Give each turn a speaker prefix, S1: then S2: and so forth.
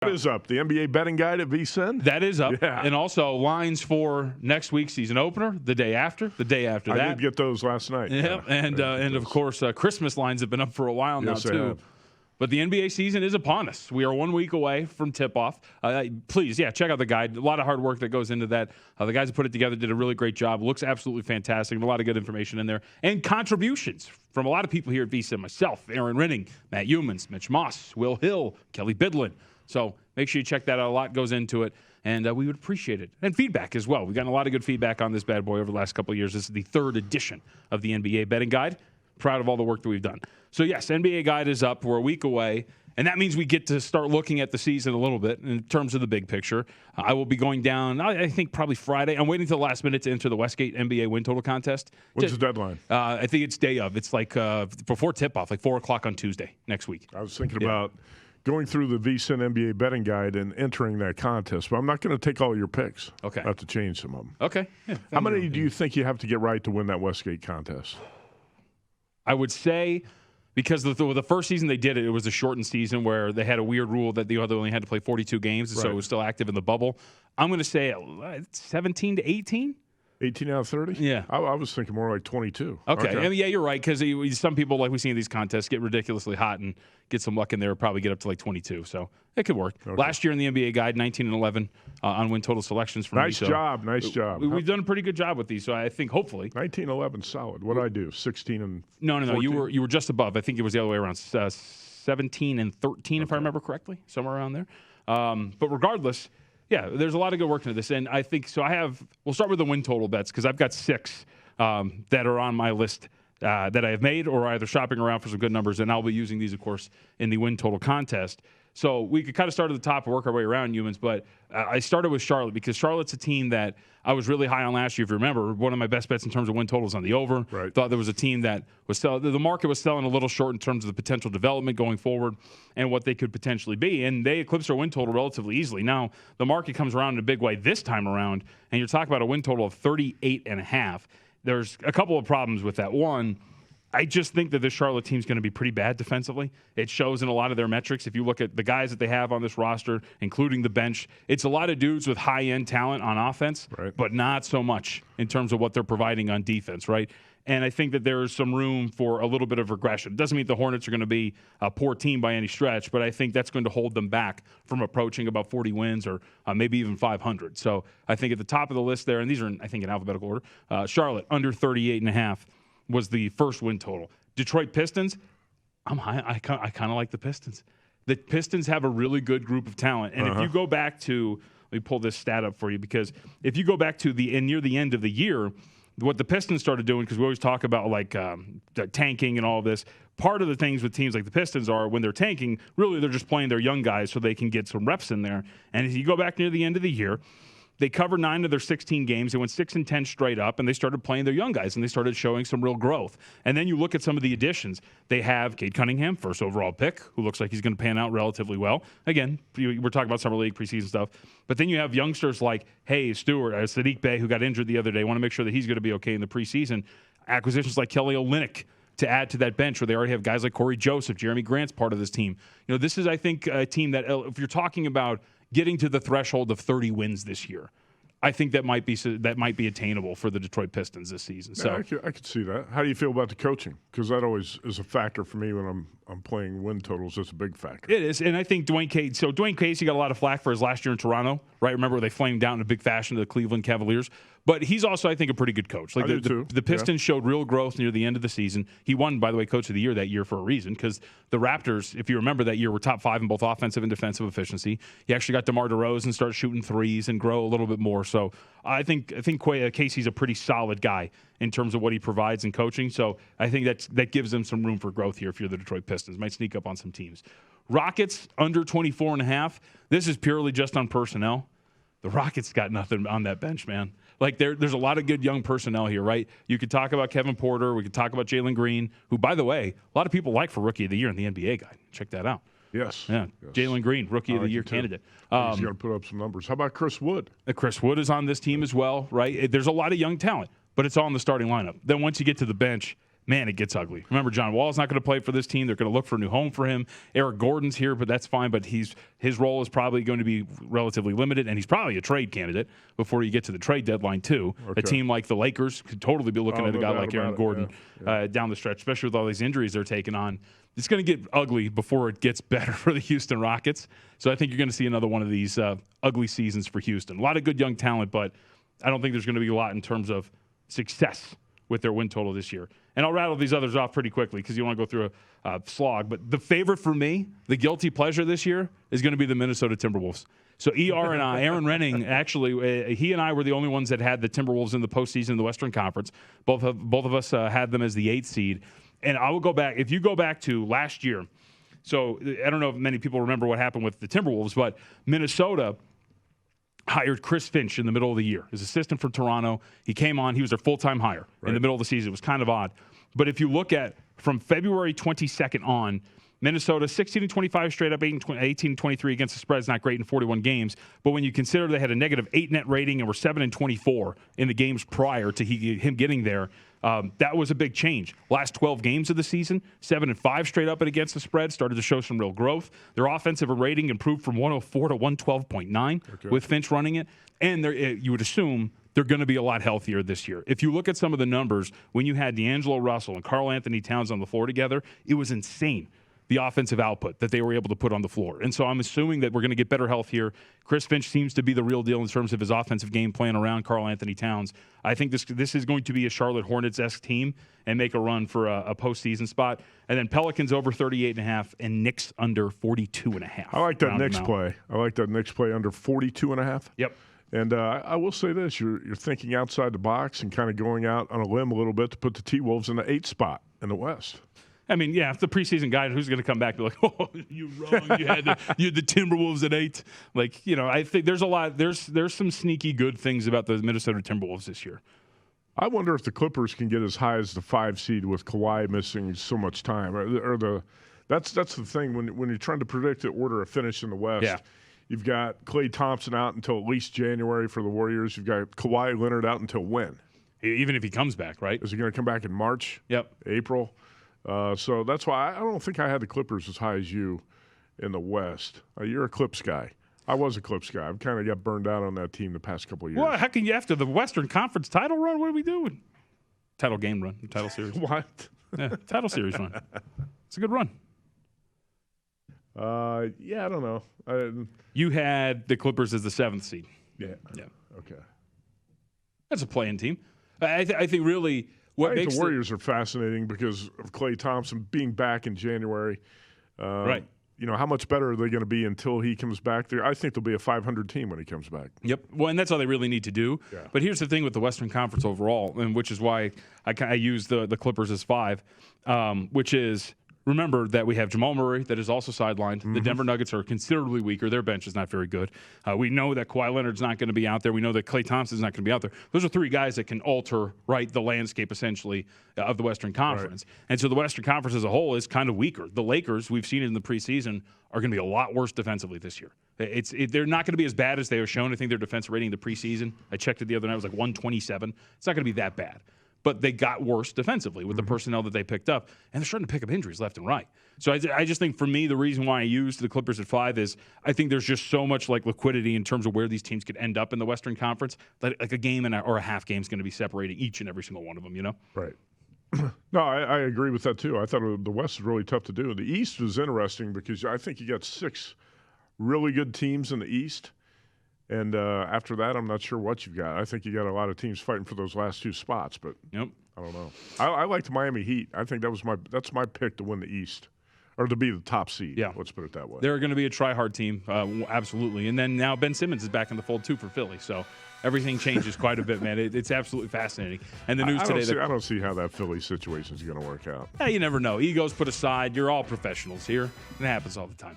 S1: That is up. The NBA betting guide at VSiN?
S2: That is up.
S1: Yeah.
S2: And also lines for next week's season opener, the day after that.
S1: I did get those last night.
S2: Yeah, and of course, Christmas lines have been up for a while now,
S1: Yes,
S2: too.
S1: they have.
S2: But the NBA season is upon us. We are 1 week away from tip-off. Please, check out the guide. A lot of hard work that goes into that. The guys who put it together did a really great job. Looks absolutely fantastic. And a lot of good information in there. And contributions from a lot of people here at VSiN. Myself, Aaron Renning, Matt Youmans, Mitch Moss, Will Hill, Kelly Bidlin. So make sure you check that out. A lot goes into it, and we would appreciate it. And feedback as well. We've gotten a lot of good feedback on this bad boy over the last couple of years. This is the third edition of the NBA betting guide. Proud of all the work that we've done. So, yes, NBA guide is up. We're a week away, and that means we get to start looking at the season a little bit in terms of the big picture. I will be going down, I think, probably Friday. I'm waiting until the last minute to enter the Westgate NBA win total contest.
S1: When's the deadline?
S2: I think it's day of. It's like before tip-off, like 4 o'clock on Tuesday next week.
S1: I was thinking about going through the VSiN NBA betting guide and entering that contest, but I'm not going to take all your picks.
S2: Okay.
S1: I have to change some of them.
S2: Okay. Yeah,
S1: How many do you think you have to get right to win that Westgate contest?
S2: I would say, because the first season they did it, it was a shortened season where they had a weird rule that they only had to play 42 games, and so it was still active in the bubble. I'm going to say 17 to 18.
S1: 18 out of 30?
S2: Yeah.
S1: I was thinking more like 22.
S2: Okay. I mean, you're right, because some people, like we see in these contests, get ridiculously hot and get some luck in there, probably get up to like 22. So it could work. Okay. Last year in the NBA guide, 19 and 11 on win total selections from
S1: Nice job.
S2: We've done a pretty good job with these, so I think hopefully.
S1: 19-11 solid. What did I do? 16 and
S2: No.
S1: 14?
S2: You were just above. I think it was the other way around. 17 and 13, if I remember correctly, somewhere around there. But regardless, there's a lot of good work into this. And I think, we'll start with the win total bets, because I've got 6 that are on my list that I have made or either shopping around for some good numbers. And I'll be using these, of course, in the win total contest. So we could kind of start at the top and work our way around, Youmans. But I started with Charlotte, because Charlotte's a team that I was really high on last year. If you remember, one of my best bets in terms of win totals on the over.
S1: Right.
S2: Thought there was a team that was the market was selling a little short in terms of the potential development going forward and what they could potentially be. And they eclipsed their win total relatively easily. Now, the market comes around in a big way this time around, and you're talking about a win total of 38.5. There's a couple of problems with that. One, I just think that this Charlotte team is going to be pretty bad defensively. It shows in a lot of their metrics. If you look at the guys that they have on this roster, including the bench, it's a lot of dudes with high-end talent on offense, but not so much in terms of what they're providing on defense, right? And I think that there's some room for a little bit of regression. It doesn't mean the Hornets are going to be a poor team by any stretch, but I think that's going to hold them back from approaching about 40 wins or maybe even 500. So I think at the top of the list there, and these are, I think, in alphabetical order, Charlotte under 38.5. was the first win total. Detroit Pistons, I'm high. I kind of like the Pistons. The Pistons have a really good group of talent. And if you go back to, let me pull this stat up for you, because if you go back to near the end of the year, what the Pistons started doing, because we always talk about like tanking and all of this, part of the things with teams like the Pistons are when they're tanking, really they're just playing their young guys so they can get some reps in there. And if you go back near the end of the year, they covered 9 of their 16 games. They went 6-10 straight up, and they started playing their young guys, and they started showing some real growth. And then you look at some of the additions. They have Cade Cunningham, first overall pick, who looks like he's going to pan out relatively well. Again, we're talking about summer league preseason stuff. But then you have youngsters like Hayes, Stewart, Sadiq Bey, who got injured the other day. Want to make sure that he's going to be okay in the preseason. Acquisitions like Kelly Olynyk to add to that bench, where they already have guys like Corey Joseph, Jeremy Grant's part of this team. This is, I think, a team that, if you're talking about getting to the threshold of 30 wins this year, I think that might be attainable for the Detroit Pistons this season. So
S1: I could see that. How do you feel about the coaching? Because that always is a factor for me when I'm playing win totals. It's a big factor.
S2: It is, and I think Dwayne Casey got a lot of flack for his last year in Toronto, right? Remember they flamed out in a big fashion to the Cleveland Cavaliers. But he's also, I think, a pretty good coach. Like the Pistons showed real growth near the end of the season. He won, by the way, Coach of the Year that year for a reason, because the Raptors, if you remember that year, were top 5 in both offensive and defensive efficiency. He actually got DeMar DeRozan start shooting threes and grow a little bit more. So I think Casey's a pretty solid guy in terms of what he provides in coaching. So I think that gives them some room for growth here if you're the Detroit Pistons. Might sneak up on some teams. Rockets under 24.5. This is purely just on personnel. The Rockets got nothing on that bench, man. Like there's a lot of good young personnel here, right? You could talk about Kevin Porter. We could talk about Jalen Green, who, by the way, a lot of people like for Rookie of the Year in the NBA guide. Check that out.
S1: Yes.
S2: Yeah.
S1: Yes.
S2: Jalen Green, Rookie of the Year candidate.
S1: He's going to put up some numbers. How about Chris Wood?
S2: Chris Wood is on this team as well, right? There's a lot of young talent, but it's all in the starting lineup. Then once you get to the bench, man, it gets ugly. Remember, John Wall's not going to play for this team. They're going to look for a new home for him. Eric Gordon's here, but that's fine. But his role is probably going to be relatively limited, and he's probably a trade candidate before you get to the trade deadline, too. Okay. A team like the Lakers could totally be looking at a guy like Aaron Gordon down the stretch, especially with all these injuries they're taking on. It's going to get ugly before it gets better for the Houston Rockets. So I think you're going to see another one of these ugly seasons for Houston. A lot of good young talent, but I don't think there's going to be a lot in terms of success with their win total this year. And I'll rattle these others off pretty quickly because you want to go through a slog. But the favorite for me, the guilty pleasure this year, is going to be the Minnesota Timberwolves. So ER and I, Aaron Renning, actually, he and I were the only ones that had the Timberwolves in the postseason in the Western Conference. Both of us had them as the 8th seed. And I will go back. If you go back to last year, so I don't know if many people remember what happened with the Timberwolves, but Minnesota hired Chris Finch in the middle of the year, his assistant from Toronto. He came on. He was their full-time hire in the middle of the season. It was kind of odd. But if you look at from February 22nd on, Minnesota 16-25 straight up, 18-23 against the spread is not great in 41 games. But when you consider they had a -8 net rating and were 7-24 in the games prior to him getting there, that was a big change. Last 12 games of the season, 7-5 straight up and against the spread, started to show some real growth. Their offensive rating improved from 104 to 112.9 with Finch running it. And you would assume they're going to be a lot healthier this year. If you look at some of the numbers, when you had D'Angelo Russell and Karl Anthony Towns on the floor together, it was insane, the offensive output that they were able to put on the floor. And so I'm assuming that we're going to get better health here. Chris Finch seems to be the real deal in terms of his offensive game plan around Karl Anthony Towns. I think this is going to be a Charlotte Hornets-esque team and make a run for a postseason spot. And then Pelicans over 38.5 and Knicks under 42.5.
S1: I like that Knicks play. I like that Knicks play under 42.5.
S2: Yep.
S1: And I will say this, you're thinking outside the box and kind of going out on a limb a little bit to put the T-Wolves in the 8th spot in the West.
S2: I mean, yeah, if the preseason guy, who's going to come back and be like, oh, you're wrong. You had the Timberwolves at 8. Like, I think there's a lot. There's some sneaky good things about the Minnesota Timberwolves this year.
S1: I wonder if the Clippers can get as high as the 5 seed with Kawhi missing so much time. That's the thing when you're trying to predict the order of finish in the West.
S2: Yeah.
S1: You've got Klay Thompson out until at least January for the Warriors. You've got Kawhi Leonard out until when?
S2: Even if he comes back, right?
S1: Is he going to come back in March?
S2: Yep.
S1: April? So that's why I don't think I had the Clippers as high as you in the West. You're a Clips guy. I was a Clips guy. I've kind of got burned out on that team the past couple of years.
S2: Well, how can you after the Western Conference title run? What are we doing? Title game run, title series.
S1: What?
S2: Yeah, title series run. It's a good run.
S1: Yeah, I don't know.
S2: You had the Clippers as the 7th seed.
S1: Yeah.
S2: Yeah.
S1: Okay.
S2: That's a play-in team. I think really what makes
S1: the Warriors are fascinating because of Klay Thompson being back in January.
S2: Right.
S1: How much better are they going to be until he comes back there? I think they'll be a 500 team when he comes back.
S2: Yep. Well, and that's all they really need to do.
S1: Yeah.
S2: But here's the thing with the Western Conference overall, and which is why I use the Clippers as 5, which is remember that we have Jamal Murray that is also sidelined. Mm-hmm. The Denver Nuggets are considerably weaker. Their bench is not very good. We know that Kawhi Leonard's not going to be out there. We know that Klay Thompson's not going to be out there. Those are 3 guys that can alter, the landscape essentially of the Western Conference. Right. And so the Western Conference as a whole is kind of weaker. The Lakers, we've seen it in the preseason, are going to be a lot worse defensively this year. They're not going to be as bad as they were shown. I think their defensive rating in the preseason, I checked it the other night, it was like 127. It's not going to be that bad. But they got worse defensively with the personnel that they picked up, and they're starting to pick up injuries left and right. So I just think for me, the reason why I used the Clippers at 5 is I think there's just so much liquidity in terms of where these teams could end up in the Western Conference that like a game or a half game is going to be separating each and every single one of them,
S1: Right. No, I agree with that too. I thought the West was really tough to do. The East was interesting because I think you got 6 really good teams in the East. And after that, I'm not sure what you've got. I think you got a lot of teams fighting for those last 2 spots, but I don't know. I liked the Miami Heat. I think that's my pick to win the East or to be the top seed.
S2: Yeah.
S1: Let's put it that way.
S2: They're going to be a try-hard team, absolutely. And then now Ben Simmons is back in the fold too for Philly. So everything changes quite a bit, man. It's absolutely fascinating. And the news today.
S1: I don't see how that Philly situation is going to work out.
S2: You never know. Egos put aside. You're all professionals here. It happens all the time.